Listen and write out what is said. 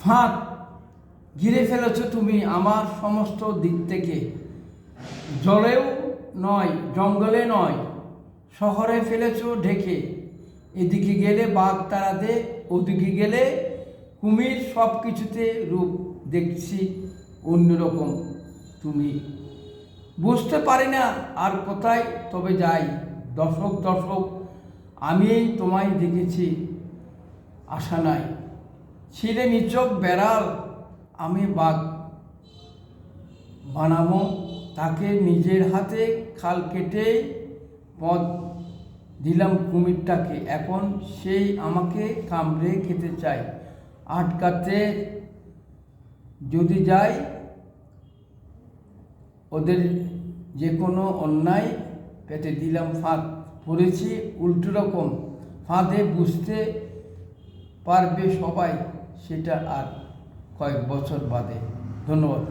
ফাঁদ ঘিরে ফেলেছ তুমি আমার সমস্ত দিক থেকে। জলেও নয়, জঙ্গলে নয়, শহরে ফেলেছ ঢেকে। এদিকে গেলে বাঘ তাড়াতে, ওদিকে গেলে কুমির, সব কিছুতে রূপ দেখছি অন্যরকম তুমি। বুঝতে পারি না আর কোথায় তবে যাই। দশক দশক আমি তোমায় দেখেছি, আশা নাই। ছিলে নিছক বেড়াল, আমি বাঘ বানাবো তাকে। নিজের হাতে খাল কেটে পথ দিলাম কুমিরটাকে। এখন সেই আমাকে কামড়ে খেতে চাই। আটকাতে যদি যাই ওদের যে কোনো অন্যায়, পেতে দিলাম ফাঁদ। পড়েছি উল্টো রকম ফাঁদে, বুঝতে পারবে সবাই সেটা আর কয়েক বছর বাদে। ধন্যবাদ।